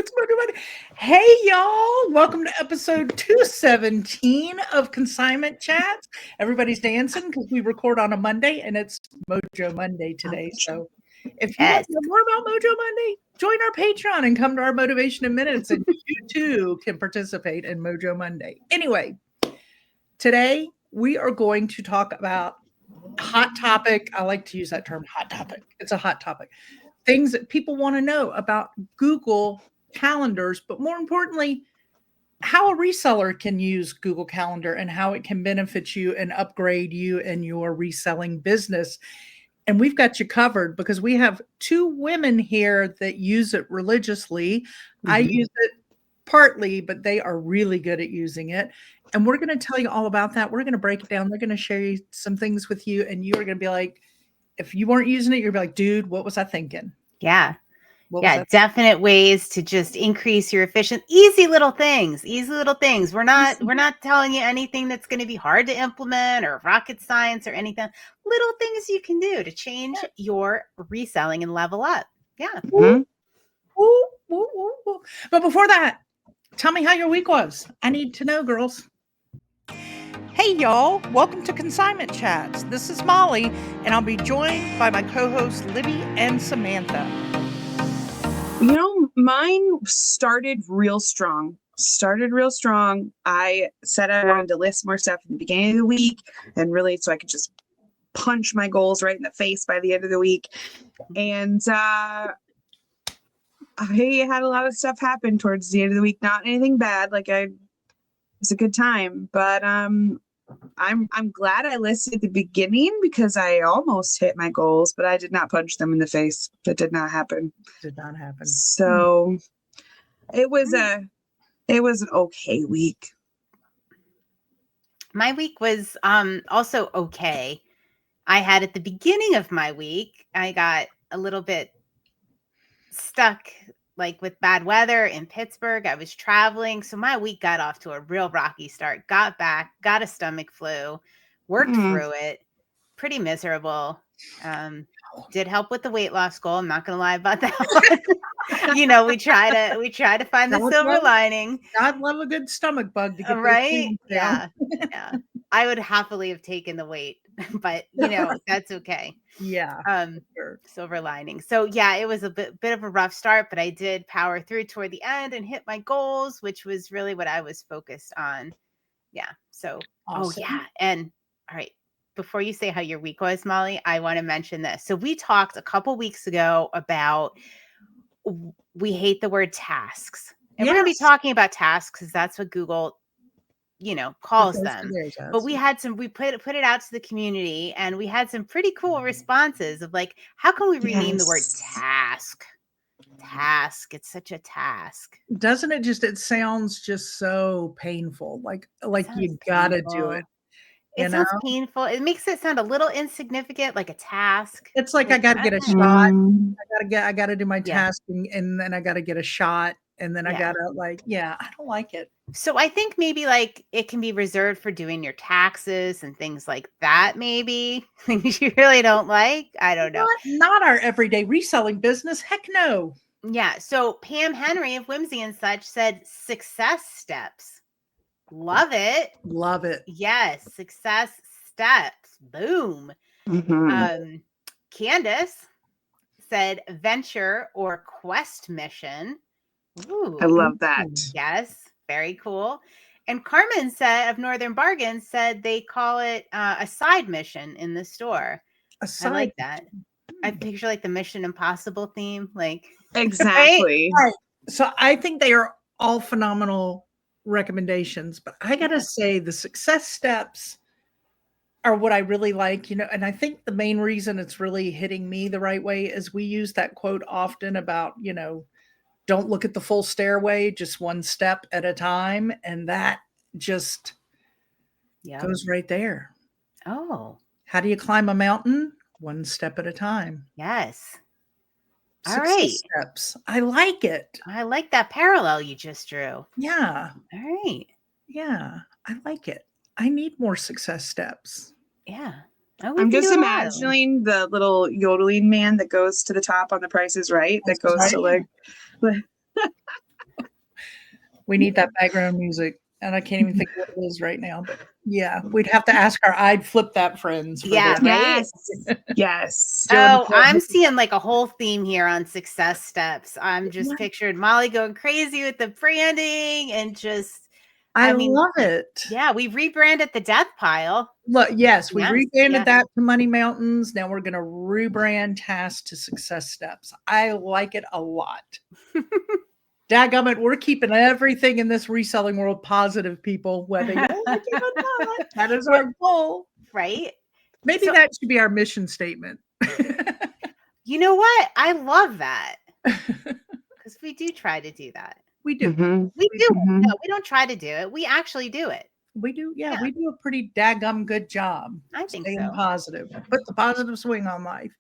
It's Mojo Monday. Hey, y'all. Welcome to episode 217 of Consignment Chats. Everybody's dancing because we record on a Monday and it's Mojo Monday today. So if you want Yes. to know more about Mojo Monday, join our Patreon and come to our Motivation in Minutes, and you too can participate in Mojo Monday. Anyway, today we are going to talk about hot topic. I like to use that term, hot topic. It's a hot topic. Things that people want to know about Google calendars, but more importantly, how a reseller can use Google Calendar and how it can benefit you and upgrade you in your reselling business. And we've got you covered because we have two women here that use it religiously. I use it partly, but they are really good at using it. And we're going to tell you all about that. We're going to break it down. They're going to share you some things with you, and you are going to be like, if you weren't using it, you're like, dude, what was I thinking? Yeah. What was Yeah. that? Definite ways to just increase your efficiency. Easy little things. We're not telling you anything that's going to be hard to implement or rocket science or anything. Little things you can do to change your reselling and level up. Yeah. Woo, woo, woo, woo. But before that, tell me how your week was. I need to know, girls. Hey, y'all. Welcome to Consignment Chats. This is Molly, and I'll be joined by my co hosts, Libby and Samantha. Mine started real strong. I said I wanted to list more stuff in the beginning of the week and really so I could just punch my goals right in the face by the end of the week. And I had a lot of stuff happen towards the end of the week. Not anything bad. It was a good time, but I'm glad I listed at the beginning because I almost hit my goals, but I did not punch them in the face. That did not happen. Did not happen. So it was an okay week. My week was also okay. I had at the beginning of my week, I got a little bit stuck with bad weather in Pittsburgh. I was traveling. So my week got off to a real rocky start. Got back, got a stomach flu, worked through it. Pretty miserable. Did help with the weight loss goal. I'm not going to lie about that one. We try to find the silver lining. God love a good stomach bug to get right. Yeah. Yeah. I would happily have taken the weight, but that's okay. Yeah. Sure. Silver lining. So yeah, it was a bit of a rough start, but I did power through toward the end and hit my goals, which was really what I was focused on. Yeah. So, awesome. Oh yeah. And all right. Before you say how your week was, Molly, I want to mention this. So we talked a couple weeks ago about we hate the word tasks. And we're going to be talking about tasks because that's what Google, calls them. But we put it out to the community and we had some pretty cool responses of how can we rename the word task? Task. It's such a task. Doesn't it it sounds just so painful. Like you gotta do it. It sounds painful. It makes it sound a little insignificant, like a task. It's like I gotta get a shot. I gotta do my task and then I gotta get a shot. And then I gotta I don't like it. So I think maybe it can be reserved for doing your taxes and things like that. Maybe things you really don't like. I don't know. Not our everyday reselling business. Heck no. Yeah. So Pam Henry of Whimsy and Such said success steps. Love it. Love it. Yes. Success steps. Boom. Candace said venture or quest mission. Ooh, I love that. Yes. Very cool. And Carmen said of Northern Bargains said they call it a side mission in the store. I like that. I picture the Mission Impossible theme. Exactly. Right? So I think they are all phenomenal recommendations, but I gotta say the success steps are what I really like, and I think the main reason it's really hitting me the right way is we use that quote often about, don't look at the full stairway, just one step at a time. And that just goes right there. Oh. How do you climb a mountain? One step at a time. Yes. All right. Steps. I like it. I like that parallel you just drew. Yeah. All right. Yeah. I like it. I need more success steps. Yeah. I'm just imagining the little yodeling man that goes to the top on The Price is Right. That goes to We need that background music, and I can't even think what it is right now. But yeah, we'd have to ask our I'd flip that friends for Yeah, this. right? Yes. Oh, I'm seeing like a whole theme here on success steps. I'm just What? pictured Molly going crazy with the branding and just, I mean, love it. yeah, we rebranded the death pile. Look, yes, we Yes, rebranded yeah. that to Money Mountains. Now we're going to rebrand Task to Success Steps. I like it a lot. Dadgummit, we're keeping everything in this reselling world positive, people, whether you like it or not. That is our goal. Right? Maybe So- that should be our mission statement. You know what? I love that. Because we do try to do that. We do. Mhm. We do. Mhm. No, we don't try to do it. We actually do it. We do. Yeah, Yeah. we do a pretty daggum good job. I think Staying so. positive. Put the positive swing on life.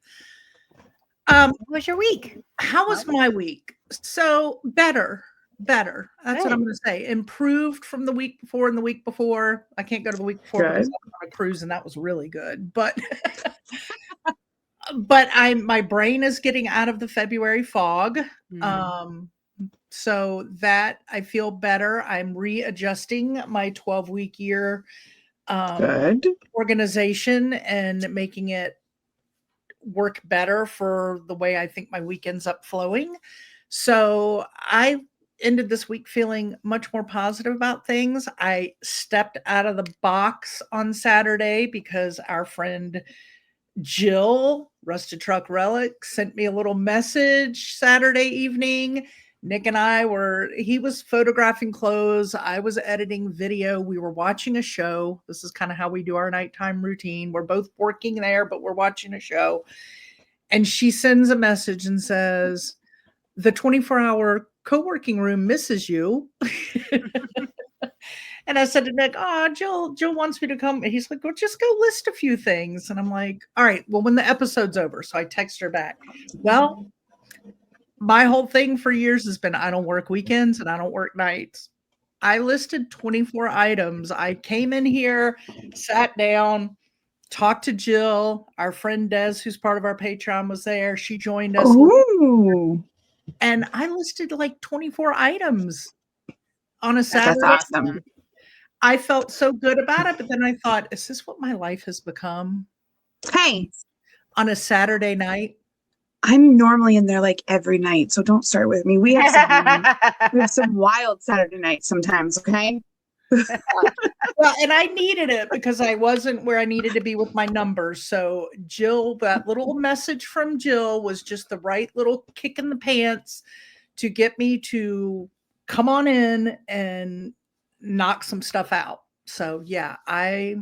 What was your week? How was my week? So better. That's what I'm Good. going to say. Improved from the week before and the week before. I can't go to the week before because Good. I was on a cruise and that was really good. But but my brain is getting out of the February fog. So that I feel better. I'm readjusting my 12-week year Good. organization and making it work better for the way I think my week ends up flowing. So I ended this week feeling much more positive about things. I stepped out of the box on Saturday because our friend Jill, Rusted Truck Relic, sent me a little message Saturday evening. Nick and he was photographing clothes. I was editing video. We were watching a show. This is kind of how we do our nighttime routine. We're both working there, but we're watching a show. And she sends a message and says, the 24-hour co-working room misses you. And I said to Nick, oh, Jill wants me to come. And he's like, well, just go list a few things. And I'm like, all right, well, when the episode's over. So I text her back. Well, my whole thing for years has been I don't work weekends and I don't work nights. I listed 24 items. I came in here, sat down, talked to Jill. Our friend Des, who's part of our Patreon, was there. She joined us. Ooh. And I listed like 24 items on a That's Saturday. awesome. I felt so good about it, but then I thought, is this what my life has become? Hey, On a Saturday night? I'm normally in there like every night, so don't start with me. We have some wild Saturday nights sometimes, okay? Well, and I needed it because I wasn't where I needed to be with my numbers. So Jill, that little message from Jill was just the right little kick in the pants to get me to come on in and knock some stuff out. So yeah, That's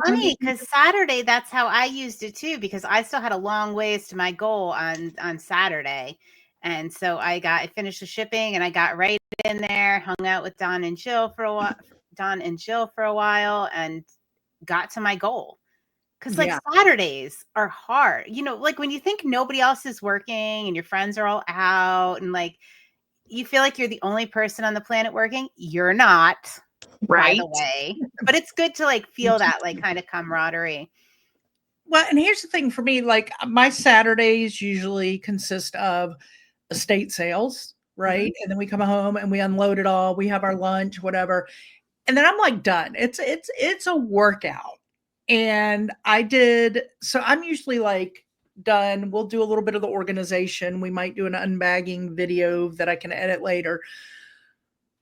funny because Saturday, that's how I used it too, because I still had a long ways to my goal on Saturday. And so I finished the shipping and I got right in there, hung out with Don and Jill for a while and got to my goal. Because like Saturdays are hard, like when you think nobody else is working and your friends are all out and like you feel like you're the only person on the planet working. You're not, Right. by the way. But it's good to like feel that like kind of camaraderie. Well, and here's the thing for me, like my Saturdays usually consist of estate sales, right? And then we come home and we unload it all. We have our lunch, whatever. And then I'm like done. It's a workout. And so I'm usually like done. We'll do a little bit of the organization. We might do an unbagging video that I can edit later.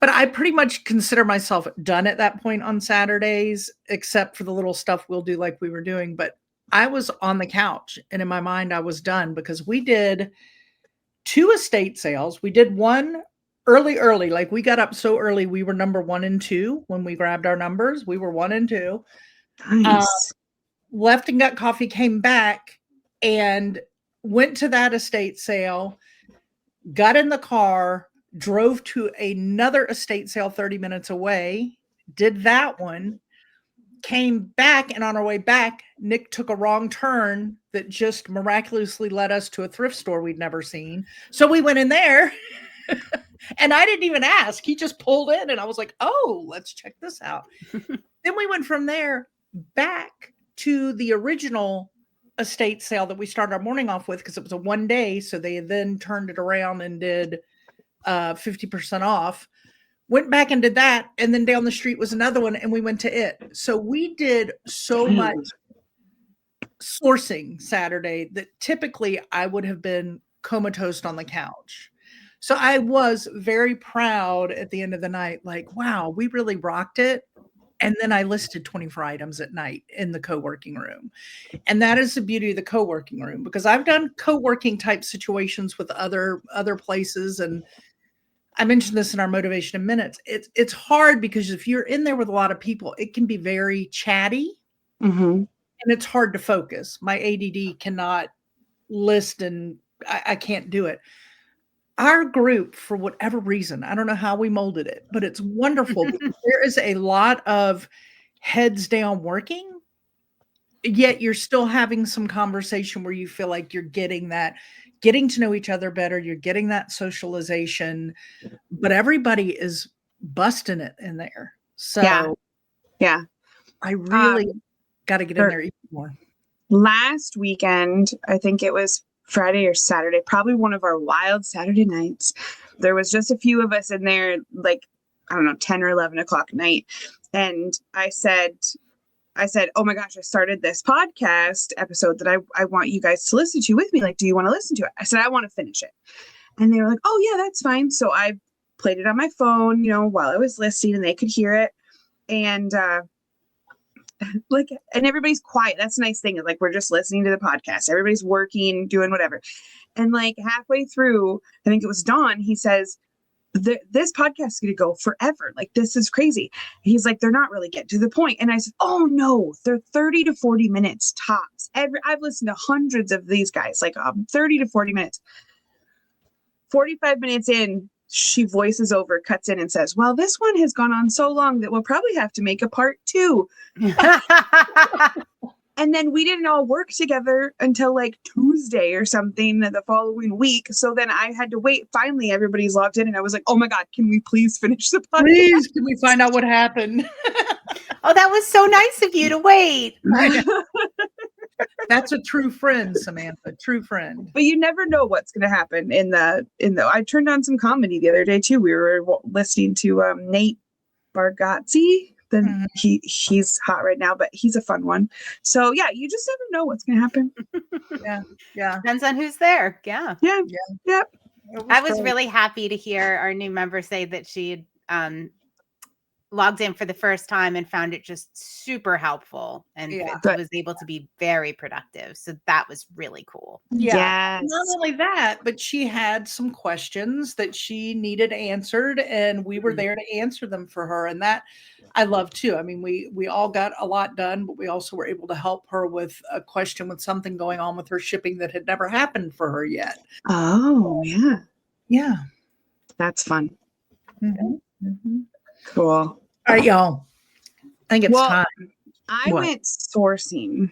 But I pretty much consider myself done at that point on Saturdays, except for the little stuff we'll do like we were doing. But I was on the couch and in my mind, I was done because we did 2 estate sales. We did one early. Like we got up so early. We were number 1 and 2 when we grabbed our numbers. We were 1 and 2. Nice. Left and got coffee, came back and went to that estate sale, got in the car, drove to another estate sale 30 minutes away, did that one, came back, and on our way back, Nick took a wrong turn that just miraculously led us to a thrift store we'd never seen. So we went in there and I didn't even ask. He just pulled in and I was like, oh, let's check this out. Then we went from there back to the original estate sale that we started our morning off with because it was a one day. So they then turned it around and did 50% off. Went back and did that, and then down the street was another one, and we went to it. So we did so much sourcing Saturday that typically I would have been comatose on the couch. So I was very proud at the end of the night, like, wow, we really rocked it. And then I listed 24 items at night in the co-working room. And that is the beauty of the co-working room, because I've done co-working type situations with other places, and I mentioned this in our motivation in minutes. It's hard because if you're in there with a lot of people, it can be very chatty, and it's hard to focus. My ADD cannot list, and I can't do it. Our group, for whatever reason, I don't know how we molded it, but it's wonderful because there is a lot of heads down working, yet you're still having some conversation where you feel like you're getting to know each other better. You're getting that socialization, but everybody is busting it in there. So yeah. I really got to get in there even more. Last weekend, I think it was Friday or Saturday, probably one of our wild Saturday nights. There was just a few of us in there, like, I don't know, 10 or 11 o'clock at night. And I said, oh my gosh, I started this podcast episode that I want you guys to listen to with me. Like, do you want to listen to it? I said, I want to finish it. And they were like, oh yeah, that's fine. So I played it on my phone, while I was listening, and they could hear it. And, and everybody's quiet. That's a nice thing. Like, we're just listening to the podcast. Everybody's working, doing whatever. And like halfway through, I think it was Dawn, he says, this podcast is going to go forever. Like, this is crazy. He's like, they're not really getting to the point. And I said, oh no, they're 30 to 40 minutes tops. I've listened to hundreds of these guys, like 30 to 40 minutes. 45 minutes in, she voices over, cuts in and says, well, this one has gone on so long that we'll probably have to make a part 2. And then we didn't all work together until like Tuesday or something the following week. So then I had to wait. Finally, everybody's logged in, and I was like, oh my God, can we please finish the podcast? Please, can we find out what happened? Oh, that was so nice of you to wait. That's a true friend, Samantha. True friend. But you never know what's going to happen in the. I turned on some comedy the other day too. We were listening to Nate Bargatze. Then he's hot right now, but he's a fun one. So yeah, you just never know what's going to happen. Yeah. Depends on who's there. Yeah. I was great. really happy to hear our new member say that she had logged in for the first time and found it just super helpful, and was able to be very productive. So that was really cool. Yeah. Yes. Not only that, but she had some questions that she needed answered, and we were there to answer them for her. And that I love too. I mean, we all got a lot done, but we also were able to help her with a question with something going on with her shipping that had never happened for her yet. Oh, yeah. Yeah. That's fun. Cool. All right, y'all. I think it's time. I went sourcing.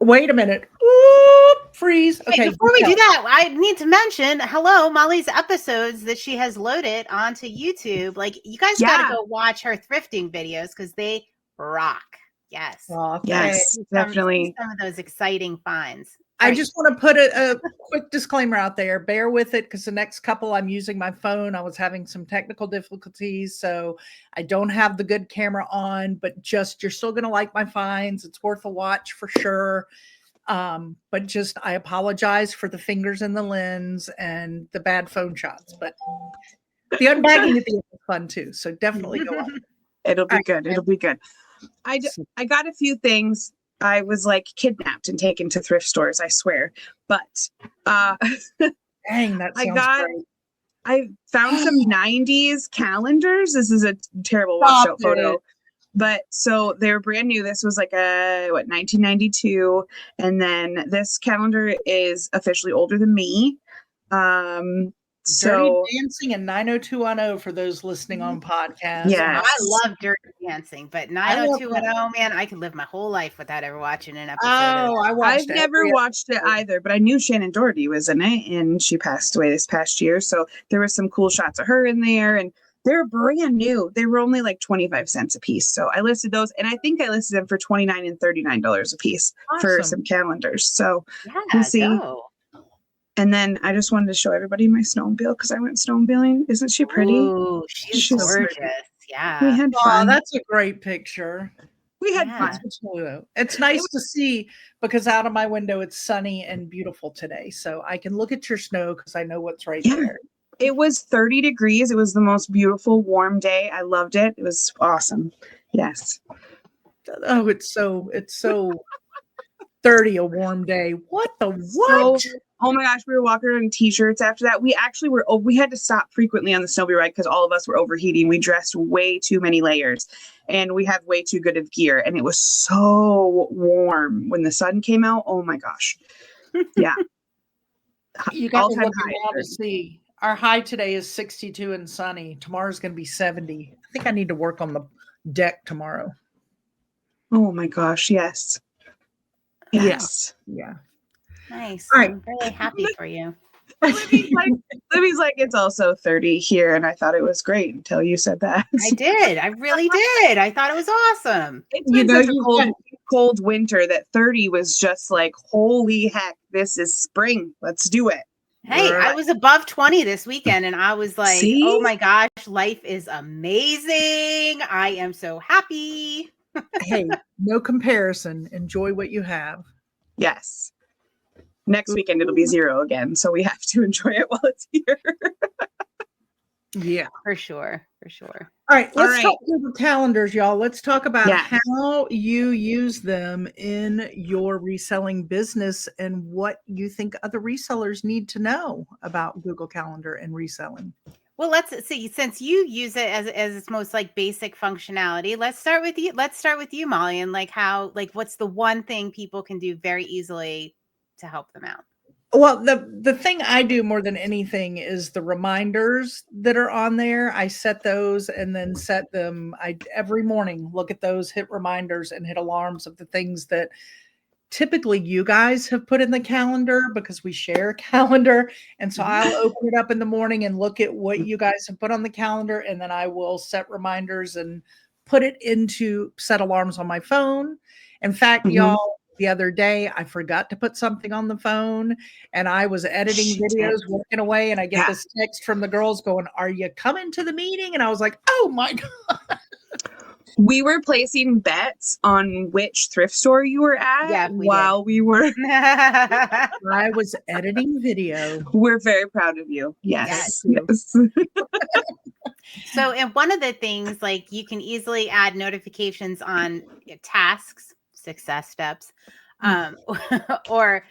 Wait a minute. Oop, freeze. Okay. Wait, before we do that, I need to mention, Molly's episodes that she has loaded onto YouTube. Like, you guys got to go watch her thrifting videos because they rock. Yes. Oh, yes, definitely. Some of those exciting finds. I just want to put a quick disclaimer out there. Bear with it, because the next couple I'm using my phone. I was having some technical difficulties, so I don't have the good camera on, but you're still going to like my finds. It's worth a watch for sure. But just, I apologize for the fingers in the lens and the bad phone shots, but the unbagging at the end is fun too. So definitely go on. It'll be good. It'll be good. I got a few things. I was like kidnapped and taken to thrift stores, I swear. But dang, that sounds great. I found some 90s calendars. This is a terrible washed-out photo. But so they're brand new. This was like 1992. And then this calendar is officially older than me. Dirty Dancing and 90210 for those listening on podcasts. Yeah, I love Dirty Dancing, but 90210, man, I could live my whole life without ever watching an episode. I've never watched it either, but I knew Shannon Doherty was in it, and she passed away this past year. So there were some cool shots of her in there, and they're brand new. They were only like 25 cents a piece. So I listed those, and I think I listed them for $29 and $39 a piece for some calendars. So we'll see. And then I just wanted to show everybody my snowmobile because I went snowmobiling. Isn't she pretty? Ooh, she's She's gorgeous. We Yeah. had Oh, fun. that's a great picture. We had Yeah. fun. Absolutely. It's nice to see because out of my window it's sunny and beautiful today. So I can look at your snow because I know what's right Yeah. there. It was 30 degrees. It was the most beautiful, warm day. I loved it. It was awesome. Yes. Oh, it's so 30 a warm day. What the what? So, oh my gosh, we were walking around in t-shirts after that. We actually were, we had to stop frequently on the snowmobile ride because all of us were overheating. We dressed way too many layers and we have way too good of gear. And it was so warm when the sun came out. Oh my gosh. Yeah. You got to All-time look high. around to see. Our high today is 62 and sunny. Tomorrow's going to be 70. I think I need to work on the deck tomorrow. Oh my gosh. Yes. Yes. Yeah. Nice. All right. I'm really happy for you. Libby's like, it's also 30 here. And I thought it was great until you said that. I did. I really did. I thought it was awesome. It's been such a cold winter that 30 was just like, holy heck, this is spring. Let's do it. Hey, I was above 20 this weekend and I was like, See? oh my gosh, life is amazing. I am so happy. Hey, no comparison. Enjoy what you have. Yes. Next weekend it'll be 0 again, so we have to enjoy it while it's here. Yeah. For sure. All right, let's talk Google calendars, y'all. Let's talk about Yes. how you use them in your reselling business and what you think other resellers need to know about Google Calendar and reselling. Well, let's see. Since you use it as its most like basic functionality, let's start with you. Let's start with you, Molly, and like how what's the one thing people can do very easily to help them out? Well, the thing I do more than anything is the reminders that are on there. I set those and then set them. I every morning look at those, hit reminders and hit alarms of the things that typically you guys have put in the calendar because we share a calendar. And so I'll open it up in the morning and look at what you guys have put on the calendar. And then I will set reminders and put it into set alarms on my phone. In fact, y'all, the other day, I forgot to put something on the phone and I was editing videos, working away. And I get this text from the girls going, "Are you coming to the meeting?" And I was like, oh my God. We were placing bets on which thrift store you were at while we were. I was editing video. We're very proud of you. Yes. So, and one of the things, like you can easily add notifications on tasks, success steps, or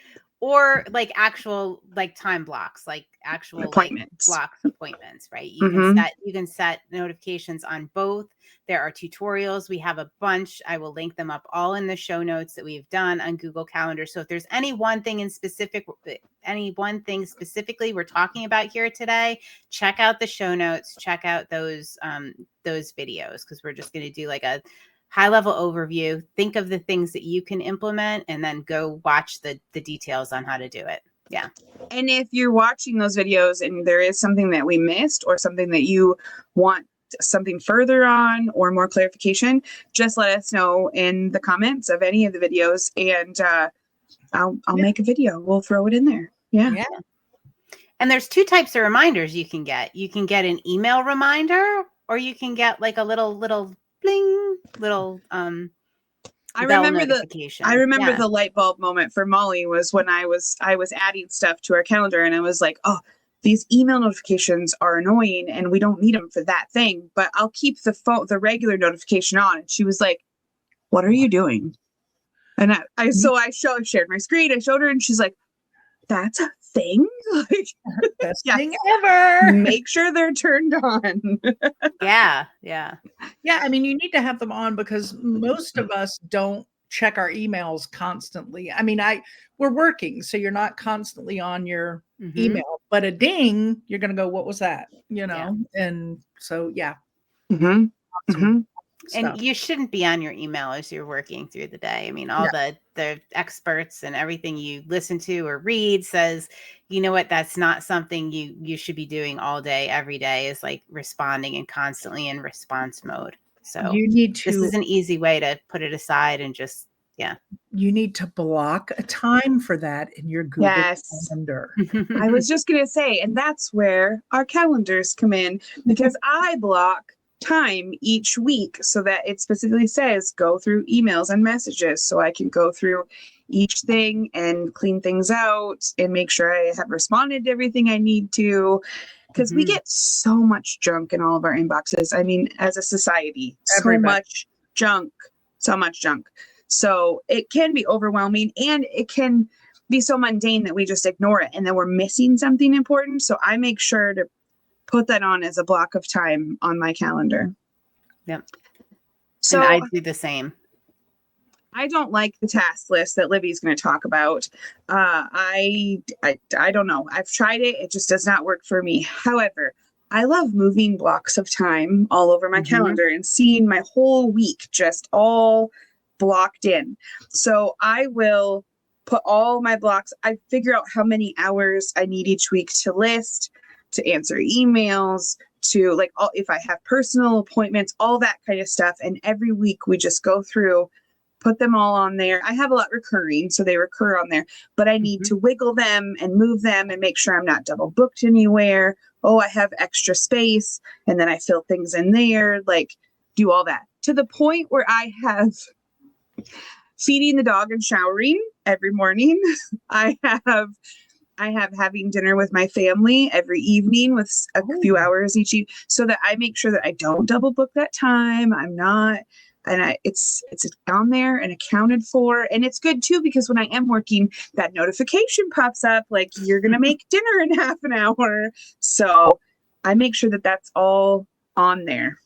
like actual like time blocks, like actual appointments, appointments, right? You can set notifications on both. There are tutorials. We have a bunch. I will link them up all in the show notes that we've done on Google Calendar. So if there's any one thing specifically we're talking about here today, check out the show notes, check out those videos, because we're just going to do like a high level overview. Think of the things that you can implement and then go watch the details on how to do it. Yeah. And if you're watching those videos and there is something that we missed or something that you want something further on or more clarification, just let us know in the comments of any of the videos and I'll make a video. We'll throw it in there. Yeah. And there's 2 types of reminders you can get. You can get an email reminder or you can get like a little bling, I remember the light bulb moment for Molly was when I was adding stuff to our calendar and I was like, oh, these email notifications are annoying and we don't need them for that thing, but I'll keep the regular notification on. And she was like, what are you doing? And I shared my screen. I showed her and she's like, that's a thing? Like, best thing ever. Make sure they're turned on. Yeah. I mean, you need to have them on because most of us don't check our emails constantly. I mean, we're working, so you're not constantly on your email, but a ding, you're going to go, what was that? And so, And you shouldn't be on your email as you're working through the day. I mean, all the experts and everything you listen to or read says, you know what, that's not something you should be doing all day, every day, is like responding and constantly in response mode. So you need to. This is an easy way to put it aside and just You need to block a time for that in your Google Yes. Calendar. I was just going to say, and that's where our calendars come in, because I block time each week so that it specifically says go through emails and messages, so I can go through each thing and clean things out and make sure I have responded to everything I need to, because we get so much junk in all of our inboxes. I mean, as a society, so much junk. So it can be overwhelming, and it can be so mundane that we just ignore it, and then we're missing something important. So I make sure to put that on as a block of time on my calendar. Yep. So and I do the same. I don't like the task list that Libby's going to talk about. I don't know. I've tried it. It just does not work for me. However, I love moving blocks of time all over my calendar and seeing my whole week just all blocked in. So I will put all my blocks. I figure out how many hours I need each week to list, to answer emails, to like if I have personal appointments, all that kind of stuff. And every week we just go through, put them all on there. I have a lot recurring, so they recur on there, but I need to wiggle them and move them and make sure I'm not double booked anywhere. Oh, I have extra space, and then I fill things in there, like do all that, to the point where I have feeding the dog and showering every morning. I have having dinner with my family every evening with a few hours each evening, so that I make sure that I don't double book that time. I'm not, and it's down there and accounted for. And it's good too, because when I am working, that notification pops up like you're going to make dinner in half an hour. So I make sure that that's all on there.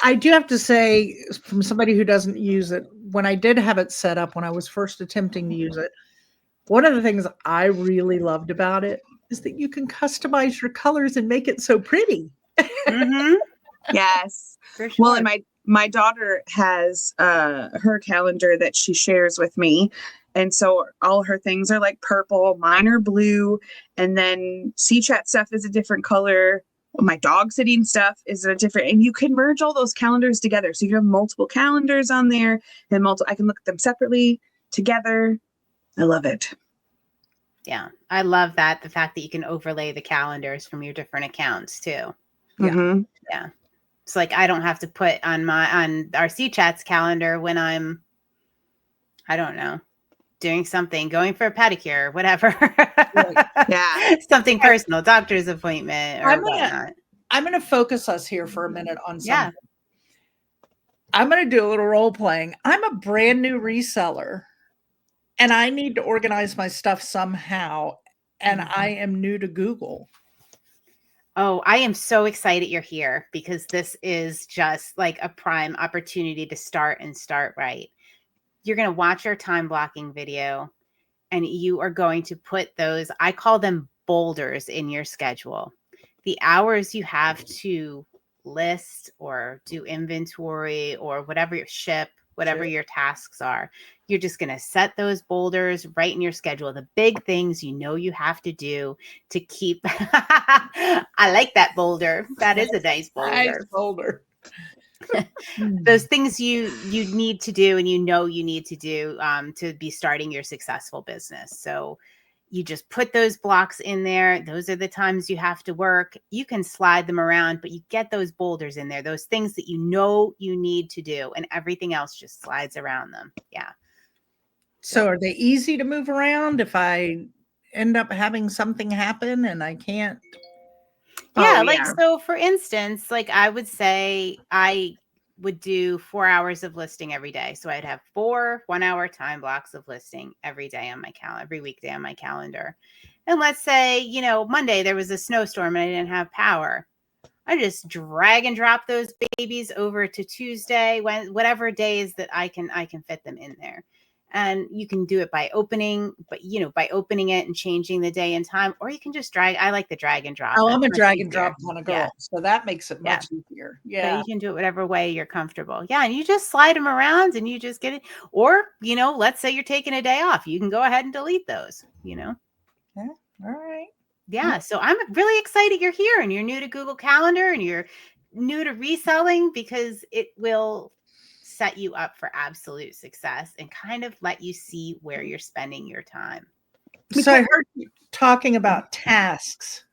I do have to say, from somebody who doesn't use it, when I did have it set up, when I was first attempting to use it, one of the things I really loved about it is that you can customize your colors and make it so pretty. Yes. For sure. Well, and my daughter has her calendar that she shares with me. And so all her things are like purple, mine are blue, and then C-Chat stuff is a different color. My dog sitting stuff is a different, and you can merge all those calendars together. So you have multiple calendars on there, and I can look at them separately, together. I love it. Yeah, I love that. The fact that you can overlay the calendars from your different accounts too. Yeah. Yeah. It's like I don't have to put on our C-Chats calendar when I'm, I don't know, doing something, going for a pedicure, whatever. Yeah. Something personal, doctor's appointment or whatnot. I'm going to focus us here for a minute on something. Yeah. I'm going to do a little role playing. I'm a brand new reseller, and I need to organize my stuff somehow. And I am new to Google. Oh, I am so excited you're here, because this is just like a prime opportunity to start right. You're going to watch our time blocking video, and you are going to put those, I call them boulders, in your schedule. The hours you have to list or do inventory or whatever your whatever your tasks are, you're just going to set those boulders right in your schedule. The big things you have to do to keep. I like that boulder. That is a nice boulder. Nice boulder. Those things you need to do and you need to do to be starting your successful business. So you just put those blocks in there. Those are the times you have to work. You can slide them around, but you get those boulders in there, those things that you need to do, and everything else just slides around them. Yeah. So are they easy to move around if I end up having something happen and I can't? Yeah, so for instance, like I would say I would do 4 hours of listing every day. So I'd have 4 1-hour time blocks of listing every day on my calendar, every weekday on my calendar. And let's say, Monday there was a snowstorm and I didn't have power. I just drag and drop those babies over to Tuesday, whatever days that I can fit them in there. And you can do it by opening it and changing the day and time, or you can just drag. I like the drag and drop. Oh, I'm a drag and drop kind of girl. Yeah. So that makes it much easier. Yeah. So you can do it whatever way you're comfortable. Yeah. And you just slide them around and you just get it. Or, let's say you're taking a day off. You can go ahead and delete those, Yeah. All right. Yeah. So I'm really excited you're here and you're new to Google Calendar and you're new to reselling, because it will set you up for absolute success and kind of let you see where you're spending your time. So I heard you talking about tasks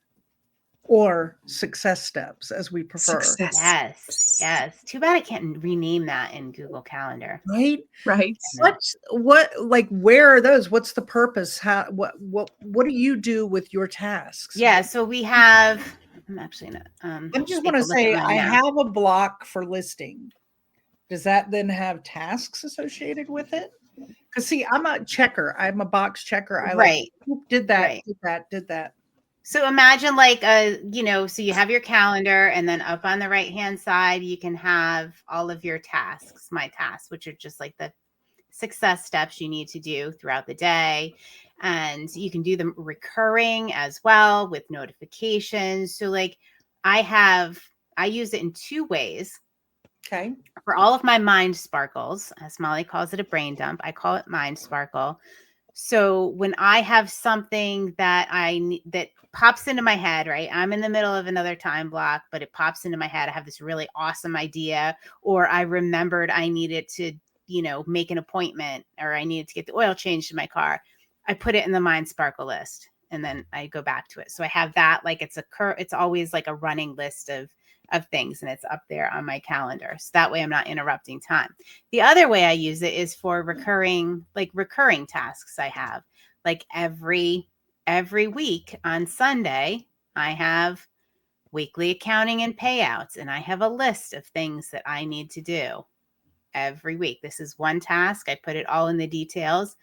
or success steps, as we prefer. Success. Yes. Too bad I can't rename that in Google Calendar. Right? Right. Where are those? What's the purpose? What do you do with your tasks? Yeah. So we have, I'm actually not, I just want to say I have a block for listing. Does that then have tasks associated with it? Because see, I'm a checker. I'm a box checker. I Right. did that, Right. did that. So imagine like so you have your calendar, and then up on the right-hand side, you can have all of your tasks, my tasks, which are just like the success steps you need to do throughout the day. And you can do them recurring as well with notifications. So like I use it in 2 ways. Okay. For all of my mind sparkles, as Molly calls it, a brain dump, I call it mind sparkle. So when I have something that that pops into my head, right? I'm in the middle of another time block, but it pops into my head. I have this really awesome idea, or I remembered I needed to, make an appointment, or I needed to get the oil changed in my car. I put it in the mind sparkle list, and then I go back to it. So I have that, like it's always like a running list of things, and it's up there on my calendar. So that way I'm not interrupting time. The other way I use it is for recurring tasks I have. Like every week on Sunday, I have weekly accounting and payouts, and I have a list of things that I need to do every week. This is one task. I put it all in the details.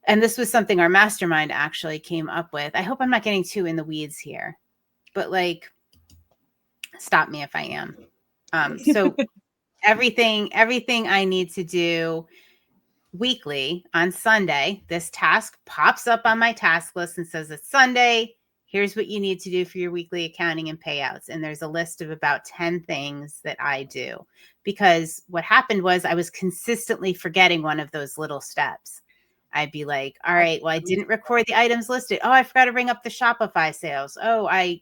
And this was something our mastermind actually came up with. I hope I'm not getting too in the weeds here, but like, stop me if I am. So everything I need to do weekly on Sunday, this task pops up on my task list and says it's Sunday. Here's what you need to do for your weekly accounting and payouts. And there's a list of about 10 things that I do, because what happened was I was consistently forgetting one of those little steps. I'd be like, all right, well, I didn't record the items listed. Oh, I forgot to bring up the Shopify sales. Oh, I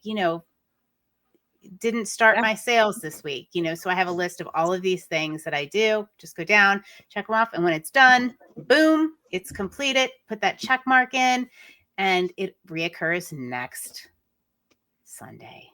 didn't start my sales this week, so I have a list of all of these things that I do. Just go down, check them off. And when it's done, boom, it's completed. Put that check mark in, and it reoccurs next Sunday.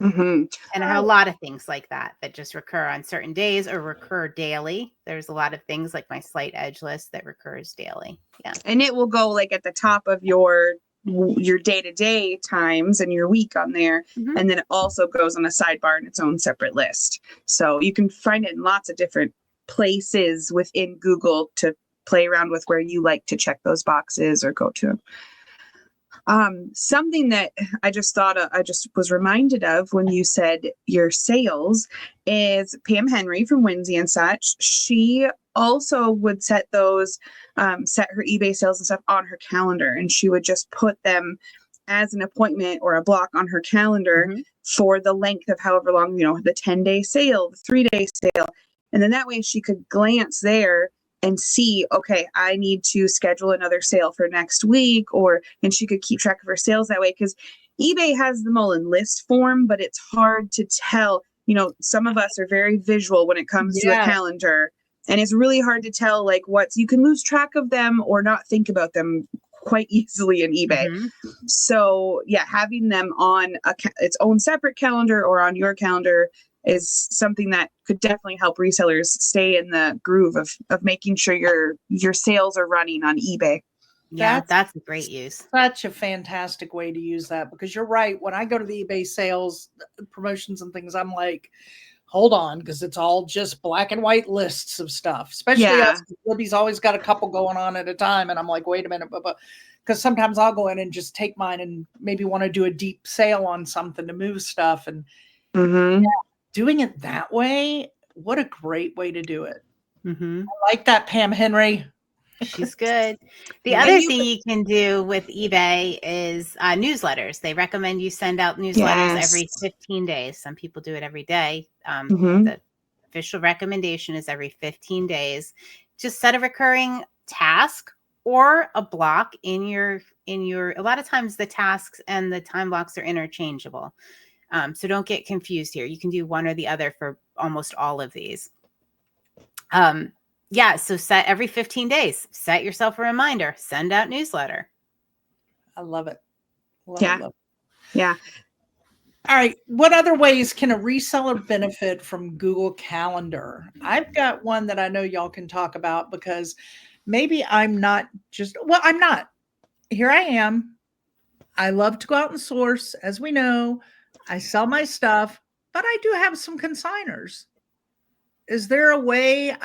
Mm-hmm. And I have a lot of things like that just recur on certain days or recur daily. There's a lot of things like my slight edge list that recurs daily. Yeah. And it will go like at the top of your day-to-day times and your week on there. Mm-hmm. And then it also goes on a sidebar in its own separate list. So you can find it in lots of different places within Google to play around with where you like to check those boxes or go to. Something that I just was reminded of when you said your sales is Pam Henry from Whimsy and Such. She also would set those, set her eBay sales and stuff on her calendar, and she would just put them as an appointment or a block on her calendar for the length of however long, the 10-day sale, the 3-day sale. And then that way she could glance there and see, okay, I need to schedule another sale for next week, and she could keep track of her sales that way. Because eBay has them all in list form, but it's hard to tell. Some of us are very visual when it comes to a calendar, and it's really hard to tell you can lose track of them or not think about them quite easily in eBay. So yeah, having them on its own separate calendar or on your calendar is something that could definitely help resellers stay in the groove of making sure your sales are running on eBay. Yeah, that's a great use. Such a fantastic way to use that, because you're right. When I go to the eBay sales promotions and things, I'm like, hold on, because it's all just black and white lists of stuff. Especially us, Libby's always got a couple going on at a time. And I'm like, wait a minute, because sometimes I'll go in and just take mine and maybe want to do a deep sale on something to move stuff. And doing it that way, what a great way to do it. I like that, Pam Henry. She's good. The other thing you can do with eBay is newsletters. They recommend you send out newsletters every 15 days. Some people do it every day. The official recommendation is every 15 days. Just set a recurring task or a block in your, a lot of times the tasks and the time blocks are interchangeable. So don't get confused here. You can do one or the other for almost all of these. Yeah, so set every 15 days, set yourself a reminder, send out newsletter. I love it. Love Yeah. it, love it. Yeah. All right. What other ways can a reseller benefit from Google Calendar? I've got one that I know y'all can talk about because maybe I'm not I'm not. Here I am. I love to go out and source, as we know. I sell my stuff, but I do have some consigners. Is there a way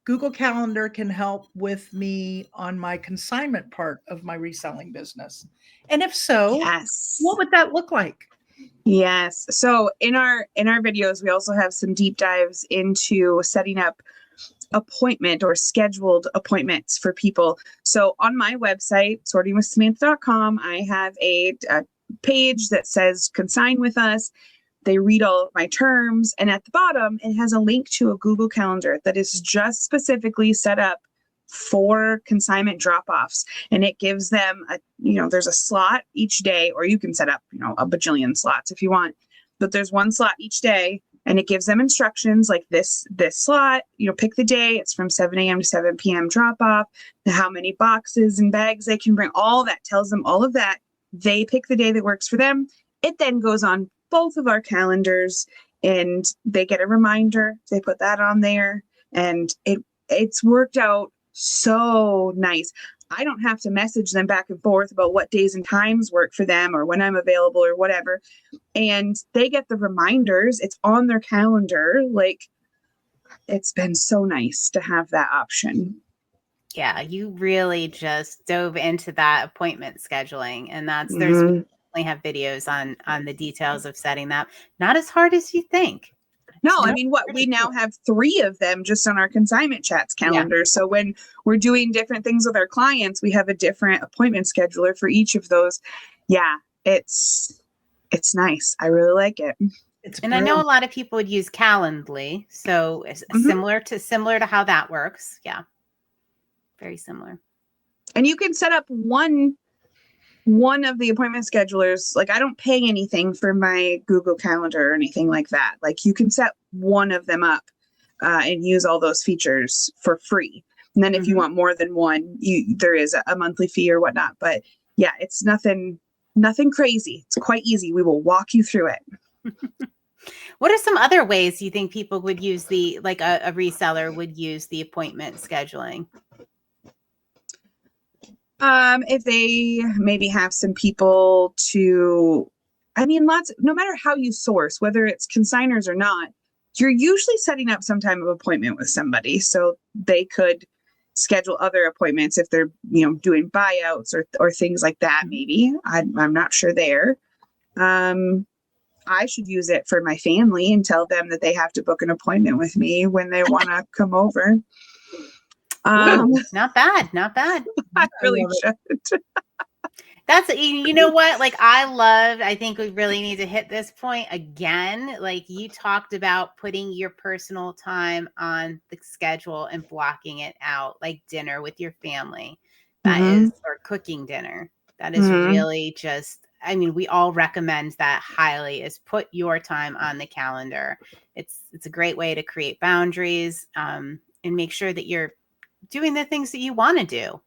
Google Calendar can help with me on my consignment part of my reselling business? And if so, Yes. what would that look like? Yes. So in our videos, we also have some deep dives into setting up appointment or scheduled appointments for people. So on my website, sortingwithsamantha.com, I have a page that says consign with us. They read all of my terms, and at the bottom, it has a link to a Google Calendar that is just specifically set up for consignment drop-offs, and it gives them there's a slot each day, or you can set up a bajillion slots if you want, but there's one slot each day, and it gives them instructions like this slot, pick the day, it's from 7 a.m. to 7 p.m. drop-off, how many boxes and bags they can bring, all that tells them all of that. They pick the day that works for them. It then goes on both of our calendars, and they get a reminder. They put that on there, and it's worked out so nice. I don't have to message them back and forth about what days and times work for them or when I'm available or whatever. And they get the reminders. It's on their calendar. Like, it's been so nice to have that option. Yeah, you really just dove into that appointment scheduling, and there's have videos on the details of setting that. Not as hard as you think. No, I mean, we now have 3 of them just on our consignment chats calendar. Yeah. So when we're doing different things with our clients, we have a different appointment scheduler for each of those. Yeah, it's nice. I really like it. And I know a lot of people would use Calendly, so similar to how that works. Yeah, very similar. And you can set up one of the appointment schedulers. Like, I don't pay anything for my Google Calendar or anything like that. Like, you can set one of them up and use all those features for free. And then if you want more than one, there is a monthly fee or whatnot. But yeah, it's nothing crazy. It's quite easy. We will walk you through it. What are some other ways you think people would use a reseller would use the appointment scheduling? If they maybe have some people no matter how you source, whether it's consigners or not, you're usually setting up some type of appointment with somebody. So they could schedule other appointments if they're, doing buyouts or things like that. Maybe I'm not sure there. I should use it for my family and tell them that they have to book an appointment with me when they want to come over. Not bad. I really should. That's, you know what? Like, I think we really need to hit this point again. Like, you talked about putting your personal time on the schedule and blocking it out, like dinner with your family. That is, or cooking dinner. That is really just, we all recommend that highly, is put your time on the calendar. It's a great way to create boundaries and make sure that you're doing the things that you want to do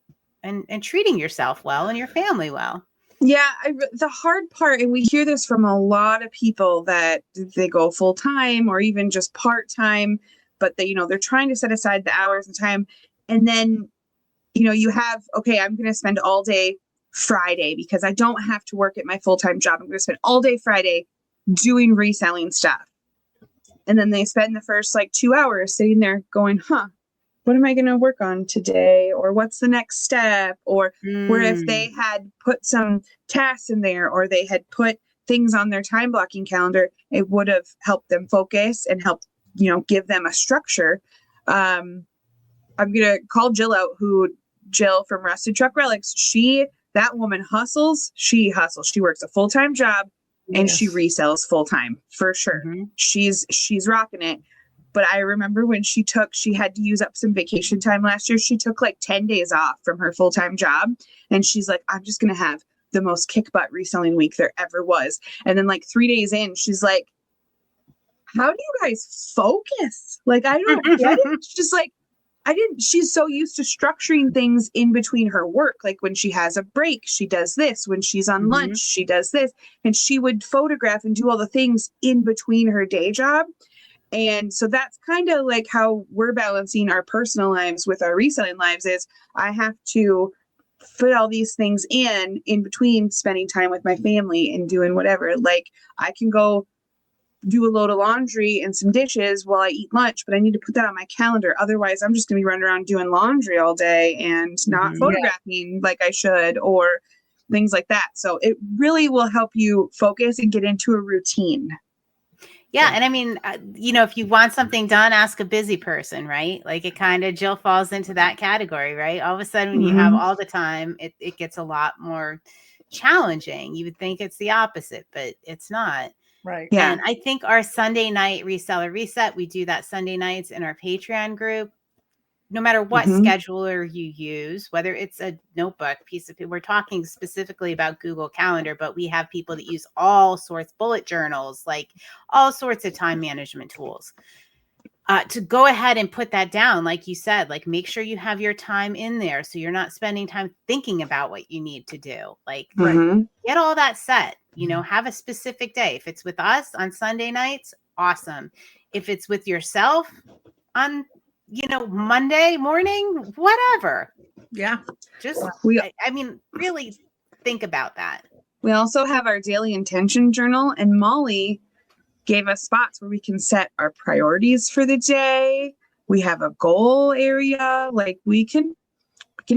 and treating yourself well and your family well. Yeah. The hard part, and we hear this from a lot of people, that they go full time or even just part time, but they're trying to set aside the hours and time. And then, you have, okay, I'm going to spend all day Friday because I don't have to work at my full-time job. I'm going to spend all day Friday doing reselling stuff. And then they spend the first 2 hours sitting there going, what am I going to work on today? Or what's the next step? Or where if they had put some tasks in there, or they had put things on their time blocking calendar, it would have helped them focus and helped, give them a structure. I'm going to call Jill out, Jill from Rusted Truck Relics. That woman hustles. She works a full-time job and she resells full-time for sure. She's rocking it. But I remember when she had to use up some vacation time last year. She took 10 days off from her full-time job. And she's like, I'm just going to have the most kick butt reselling week there ever was. And then 3 days in, she's like, how do you guys focus? Like, I don't get it. It's just like, she's so used to structuring things in between her work. Like when she has a break, she does this. When she's on lunch, she does this. And she would photograph and do all the things in between her day job. And so that's kind of like how we're balancing our personal lives with our reselling lives is I have to fit all these things in between spending time with my family and doing whatever. Like I can go do a load of laundry and some dishes while I eat lunch, but I need to put that on my calendar. Otherwise, I'm just going to be running around doing laundry all day and not photographing like I should or things like that. So it really will help you focus and get into a routine. Yeah. And I mean, if you want something done, ask a busy person, right? Like it kind of, Jill falls into that category, right? All of a sudden, when you have all the time, it gets a lot more challenging. You would think it's the opposite, but it's not. Right. Yeah. And I think our Sunday night reseller reset, we do that Sunday nights in our Patreon group. No matter what scheduler you use, whether it's a notebook piece of, we're talking specifically about Google Calendar, but we have people that use all sorts, bullet journals, like all sorts of time management tools. To go ahead and put that down, like you said, like make sure you have your time in there so you're not spending time thinking about what you need to do. Like get all that set, have a specific day. If it's with us on Sunday nights, awesome. If it's with yourself on Monday morning, whatever. Yeah. Just, really think about that. We also have our daily intention journal, and Molly gave us spots where we can set our priorities for the day. We have a goal area. Like we can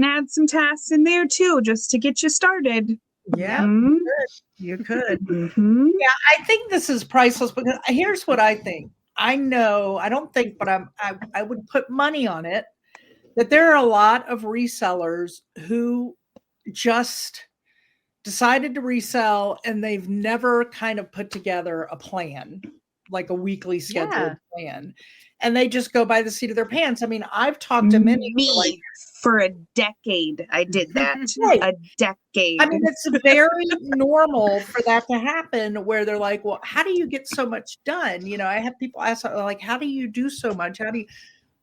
add some tasks in there too, just to get you started. Yeah, you could. Yeah, I think this is priceless because here's what I think. I don't think, but I would put money on it that there are a lot of resellers who just decided to resell and they've never kind of put together a plan, like a weekly scheduled plan. And they just go by the seat of their pants. I mean, I've talked to many for a decade. I did that. A decade. I mean, it's very normal for that to happen where they're like, well, how do you get so much done? I have people ask like, how do you do so much?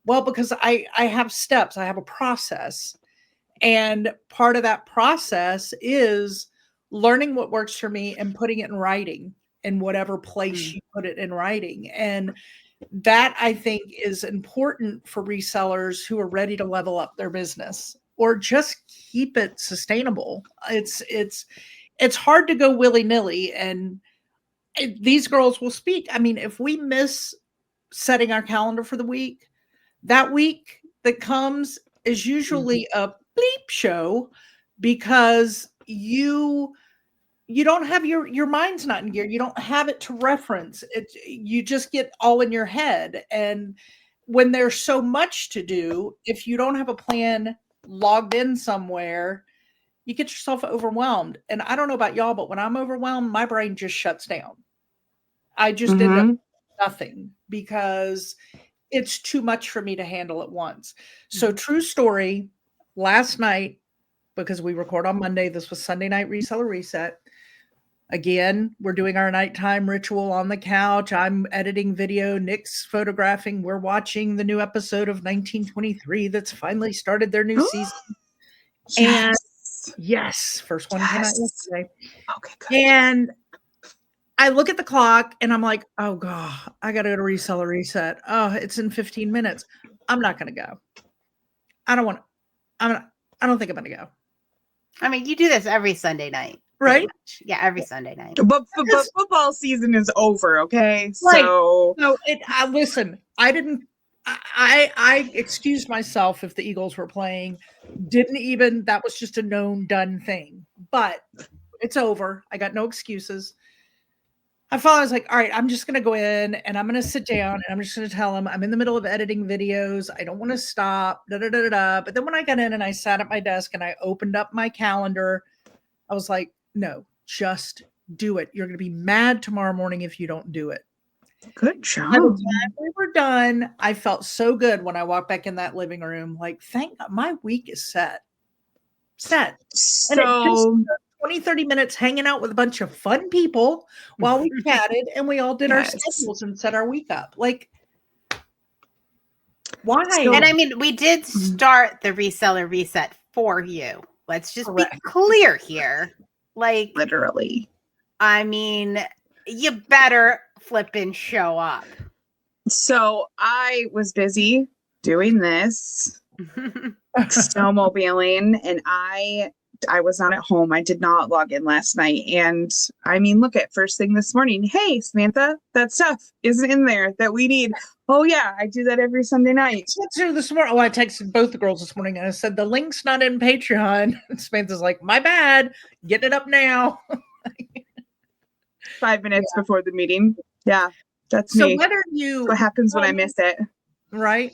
Well, because I have steps, I have a process. And part of that process is learning what works for me and putting it in writing in whatever place you put it in writing. And that I think is important for resellers who are ready to level up their business or just keep it sustainable. It's hard to go willy-nilly, and these girls will speak. I mean, if we miss setting our calendar for the week, that week that comes is usually a bleep show because you don't have your mind's not in gear. You don't have it to reference it. You just get all in your head. And when there's so much to do, if you don't have a plan logged in somewhere, you get yourself overwhelmed. And I don't know about y'all, but when I'm overwhelmed, my brain just shuts down. I just end up nothing because it's too much for me to handle at once. So true story, last night, because we record on Monday, this was Sunday night reseller reset. Again, we're doing our nighttime ritual on the couch. I'm editing video. Nick's photographing. We're watching the new episode of 1923 that's finally started their new season. And yes, first one came out yesterday. Okay, good. And I look at the clock and I'm like, oh God, I got to go to reseller reset. Oh, it's in 15 minutes. I'm not going to go. I don't think I'm going to go. I mean, you do this every Sunday night. Right? Yeah, every Sunday night. But football season is over, okay? Right. So listen, I excused myself if the Eagles were playing. That was just a known done thing. But it's over. I got no excuses. I was like, all right, I'm just going to go in and I'm going to sit down and I'm just going to tell him I'm in the middle of editing videos. I don't want to stop. But then when I got in and I sat at my desk and I opened up my calendar, I was like, no, just do it. You're going to be mad tomorrow morning if you don't do it. Good job. By the time we were done, I felt so good when I walked back in that living room. Like, thank God, my week is set. So 20-30 minutes hanging out with a bunch of fun people while we chatted and we all did our Yes. schedules and set our week up. Like, why? So- And I mean, we did start the reseller reset for you. Let's just Correct. be clear here. Like, Literally. I mean, you better flippin' show up. So I was busy doing this, snowmobiling, and I was not at home. I did not log in last night. And I mean, look at first thing this morning. Hey, Samantha, that stuff isn't in there that we need. Oh yeah, I do that every Sunday night. This morning, I texted both the girls this morning and I said, the link's not in Patreon. And Samantha's like, my bad. Get it up now. 5 minutes before the meeting. Yeah, that's So me. whether you, What happens when I miss it? right?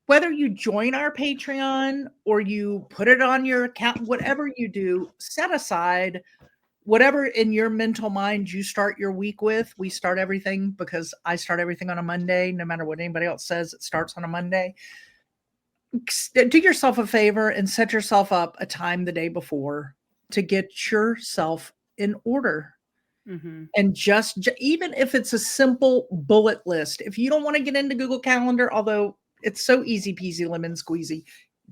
Whether you join our Patreon or you put it on your account, whatever you do, set aside whatever in your mental mind you start your week with. We start everything because I start everything on a Monday. No matter what anybody else says, it starts on a Monday. Do yourself a favor and set yourself up a time the day before to get yourself in order. And just even if it's a simple bullet list, if you don't want to get into Google Calendar, although it's so easy peasy lemon squeezy,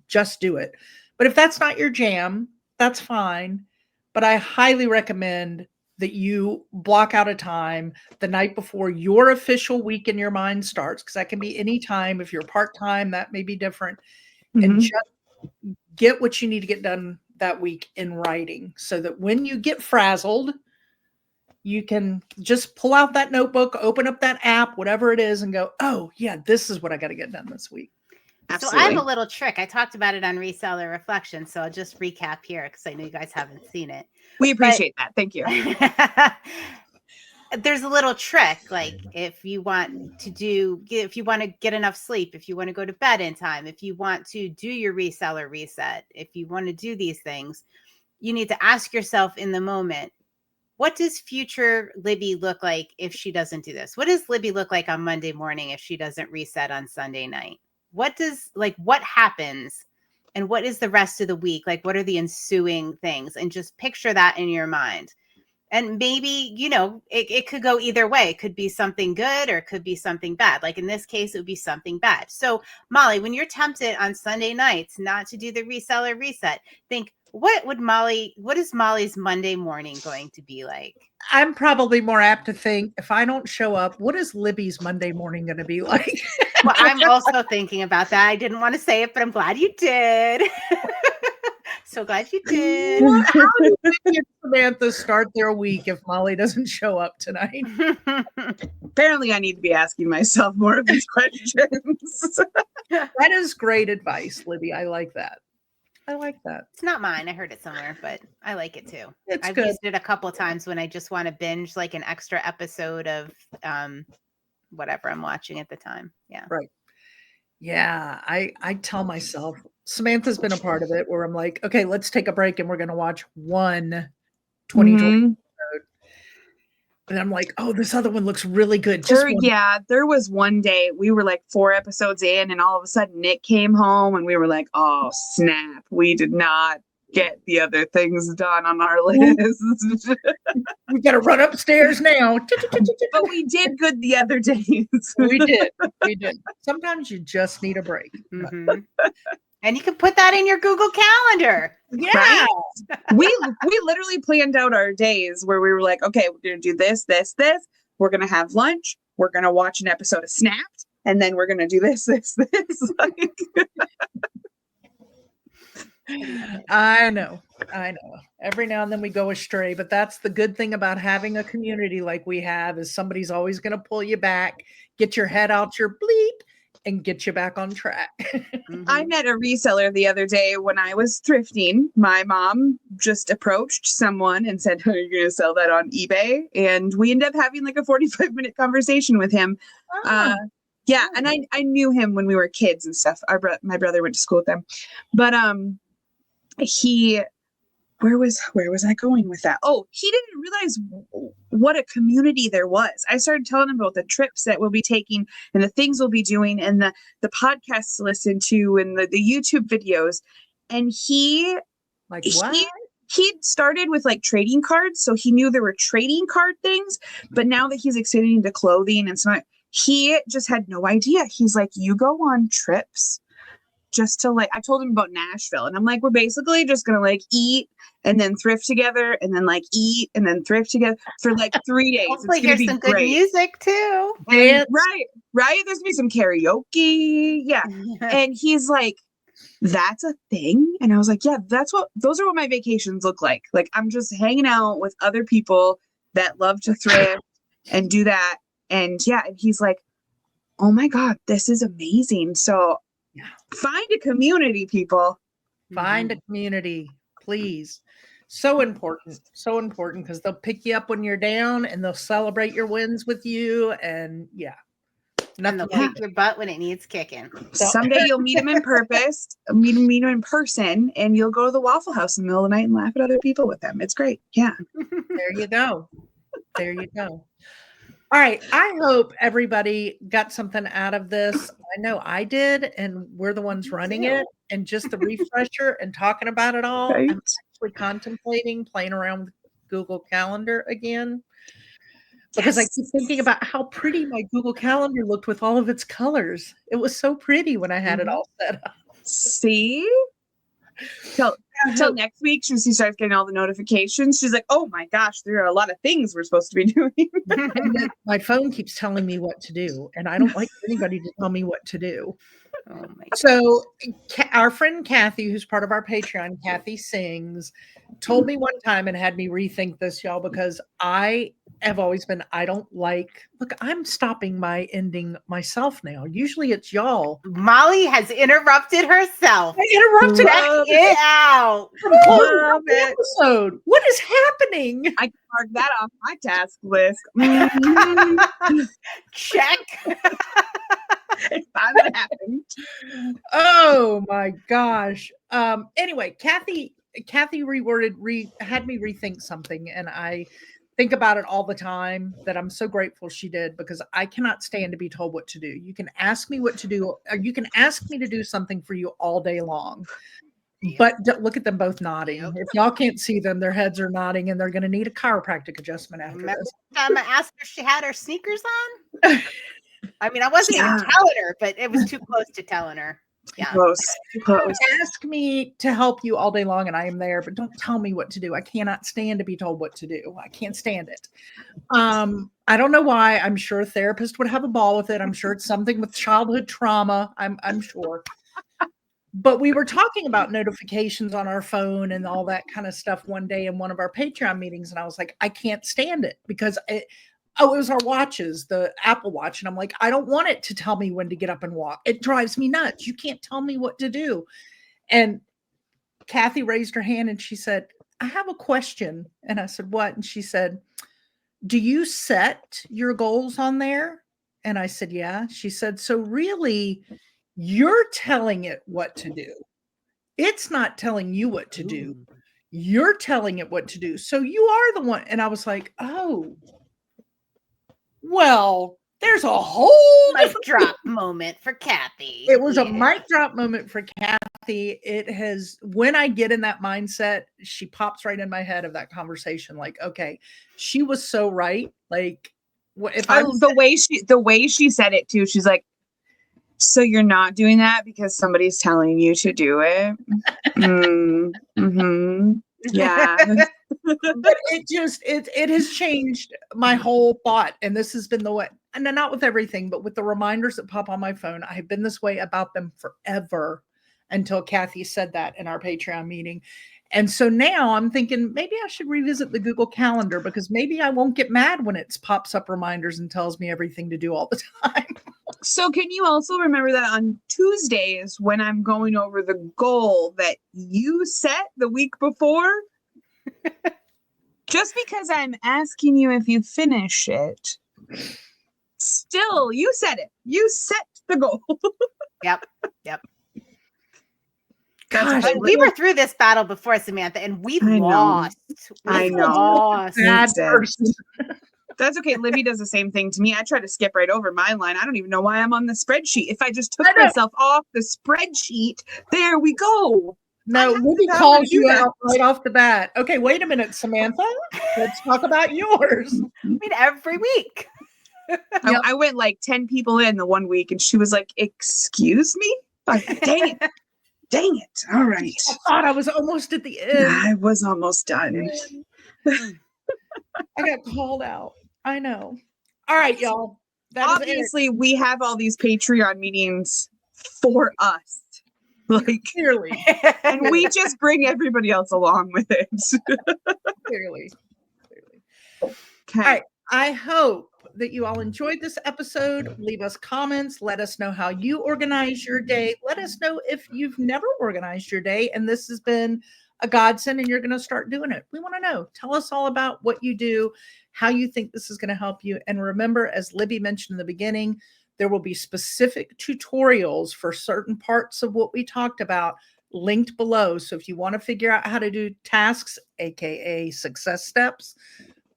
just do it. But if that's not your jam, that's fine. But I highly recommend that you block out a time the night before your official week in your mind starts, because that can be any time. If you're part-time, that may be different. And just get what you need to get done that week in writing so that when you get frazzled, you can just pull out that notebook, open up that app, whatever it is, and go, oh, yeah, this is what I got to get done this week. Absolutely. So I have a little trick. I talked about it on Reseller Reflection, so I'll just recap here because I know you guys haven't seen it. We appreciate that. Thank you. There's a little trick, like if you want to get enough sleep, if you want to go to bed in time, if you want to do your reseller reset, if you want to do these things, you need to ask yourself in the moment, what does future Libby look like if she doesn't do this? What does Libby look like on Monday morning if she doesn't reset on Sunday night? What happens and what is the rest of the week? Like, what are the ensuing things? And just picture that in your mind. And maybe, it could go either way. It could be something good or it could be something bad. Like in this case, it would be something bad. So Molly, when you're tempted on Sunday nights not to do the reseller reset, think, what is Molly's Monday morning going to be like? I'm probably more apt to think, if I don't show up, what is Libby's Monday morning going to be like? Well, I'm also thinking about that. I didn't want to say it, but I'm glad you did. So glad you did. Well, how do you think Samantha start their week if Molly doesn't show up tonight? Apparently, I need to be asking myself more of these questions. That is great advice, Libby. I like that. It's not mine. I heard it somewhere, but I like it too. I've good. used it a couple of times when I just want to binge like an extra episode of whatever I'm watching at the time. Yeah. Right. Yeah. I tell myself, Samantha's been a part of it where I'm like, okay, let's take a break and we're going to watch one 2020 episode. And I'm like, oh, this other one looks really good. There was one day we were like 4 episodes in and all of a sudden Nick came home and we were like, oh, snap. We did not get the other things done on our list. We got to run upstairs now. But we did good the other days. We did. Sometimes you just need a break. And you can put that in your Google Calendar. Yeah. Right? we literally planned out our days where we were like, okay, we're going to do this. We're going to have lunch. We're going to watch an episode of Snapped. And then we're going to do this. Like... I know. Every now and then we go astray, but that's the good thing about having a community like we have is somebody's always going to pull you back, get your head out your bleep, and get you back on track. I met a reseller the other day when I was thrifting. My mom just approached someone and said, are you going to sell that on eBay? And we ended up having like a 45-minute conversation with him. Yeah. And I knew him when we were kids and stuff. My brother went to school with them. But where was I going with that? Oh, he didn't realize what a community there was. I started telling him about the trips that we'll be taking and the things we'll be doing and the podcasts to listen to and the YouTube videos. And he like what? he'd started with like trading cards, so he knew there were trading card things, but now that he's extending to clothing and so on, he just had no idea. He's like, you go on trips just to like, I told him about Nashville, and I'm like, we're basically just gonna like eat and then thrift together and then like eat and then thrift together for like 3 days. Hopefully It's gonna here's be some good great. music too. And, right. There's gonna be some karaoke. Yeah. And he's like, that's a thing. And I was like, yeah, those are what my vacations look like. Like, I'm just hanging out with other people that love to thrift and do that. And yeah, and he's like, oh my God, this is amazing. So find a community, people. Find a community, please. So important because they'll pick you up when you're down and they'll celebrate your wins with you. And And they'll kick your butt when it needs kicking. Someday you'll meet him in meet him in person, and you'll go to the Waffle House in the middle of the night and laugh at other people with them. It's great. Yeah. There you go. There you go. All right. I hope everybody got something out of this. I know I did, and we're the ones running it. And just the refresher and talking about it all. Right. I'm actually contemplating playing around with Google Calendar again. Because I keep thinking about how pretty my Google Calendar looked with all of its colors. It was so pretty when I had it all set up. See? Till next week, she starts getting all the notifications. She's like, oh my gosh, there are a lot of things we're supposed to be doing. And then my phone keeps telling me what to do, and I don't like anybody to tell me what to do. Oh my So our friend Kathy, who's part of our Patreon, Kathy Sings, told me one time and had me rethink this, y'all, because I have always been, I'm stopping my ending myself now. Usually it's y'all. Molly has interrupted herself. I interrupted it out. Love it. Episode. What is happening? I can mark that off my task list. Check. It's finally happened. Oh my gosh. Anyway, Kathy had me rethink something, and I think about it all the time, that I'm so grateful she did, because I cannot stand to be told what to do. You can ask me what to do, or you can ask me to do something for you all day long. But look at them both nodding. If y'all can't see them, their heads are nodding, and they're going to need a chiropractic adjustment after Remember this. the time I asked her if she had her sneakers on? I mean, I wasn't even telling her, but it was too close to telling her. Yeah. Close. Ask me to help you all day long, and I am there, but don't tell me what to do. I cannot stand to be told what to do. I can't stand it. I don't know why. I'm sure a therapist would have a ball with it. I'm sure it's something with childhood trauma. I'm sure. But we were talking about notifications on our phone and all that kind of stuff one day in one of our Patreon meetings, and I was like, I can't stand it, because it was our watches, the Apple Watch. And I'm like, I don't want it to tell me when to get up and walk. It drives me nuts. You can't tell me what to do. And Kathy raised her hand and she said, I have a question. And I said, what? And she said, do you set your goals on there? And I said, yeah. She said, so really, you're telling it what to do. It's not telling you what to do. You're telling it what to do. So you are the one. And I was like, oh, well, there's a whole mic drop moment for Kathy. It was a mic drop moment for Kathy. It has, when I get in that mindset, she pops right in my head of that conversation. Like, okay, she was so right. Like, if the way she said it too, she's like, so you're not doing that because somebody's telling you to do it. Yeah. But it has changed my whole thought. And this has been the way, and not with everything, but with the reminders that pop on my phone. I have been this way about them forever until Kathy said that in our Patreon meeting. And so now I'm thinking maybe I should revisit the Google Calendar, because maybe I won't get mad when it pops up reminders and tells me everything to do all the time. So can you also remember that on Tuesdays, when I'm going over the goal that you set the week before, just because I'm asking you if you finish it, still you said it. You set the goal. Yep. Gosh, we were through this battle before, Samantha, and we lost. I know. Lost. Bad person. That's okay. Libby does the same thing to me. I try to skip right over my line. I don't even know why I'm on the spreadsheet. If I just took myself off the spreadsheet, there we go. No, have Libby the power calls to do you that. out right off the bat. Okay, wait a minute, Samantha. Let's talk about yours. I mean, every week. Yep. I went like 10 people in the one week and she was like, excuse me? Like, dang it. Dang it. All right. I thought I was almost at the end. I was almost done. I got called out. I know. All right, y'all. That is it. Obviously, we have all these Patreon meetings for us. Like, Clearly. and we just bring everybody else along with it. Clearly. Okay. All right. I hope that you all enjoyed this episode. Leave us comments. Let us know how you organize your day. Let us know if you've never organized your day and this has been a godsend and you're going to start doing it. We want to know. Tell us all about what you do, how you think this is going to help you. And remember, as Libby mentioned in the beginning, there will be specific tutorials for certain parts of what we talked about linked below. So if you want to figure out how to do tasks, aka success steps,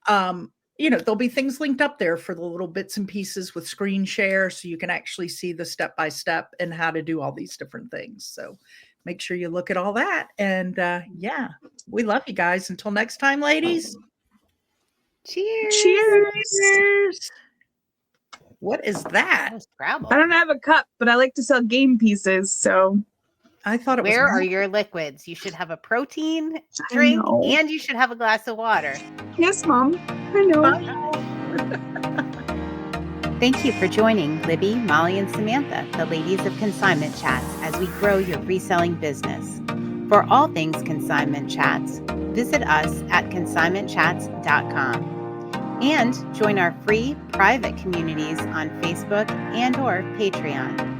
there'll be things linked up there for the little bits and pieces with screen share so you can actually see the step-by-step and how to do all these different things. So make sure you look at all that. And yeah, we love you guys. Until next time, ladies. Cheers. Cheers. What is that? That was Scrabble. I don't have a cup, but I like to sell game pieces. So I thought it was. Where are your liquids? You should have a protein drink know. and you should have a glass of water. yes, Mom. I know. Thank you for joining Libby, Molly, and Samantha, the ladies of Consignment Chats, as we grow your reselling business. For all things Consignment Chats, visit us at consignmentchats.com and join our free private communities on Facebook and/or Patreon.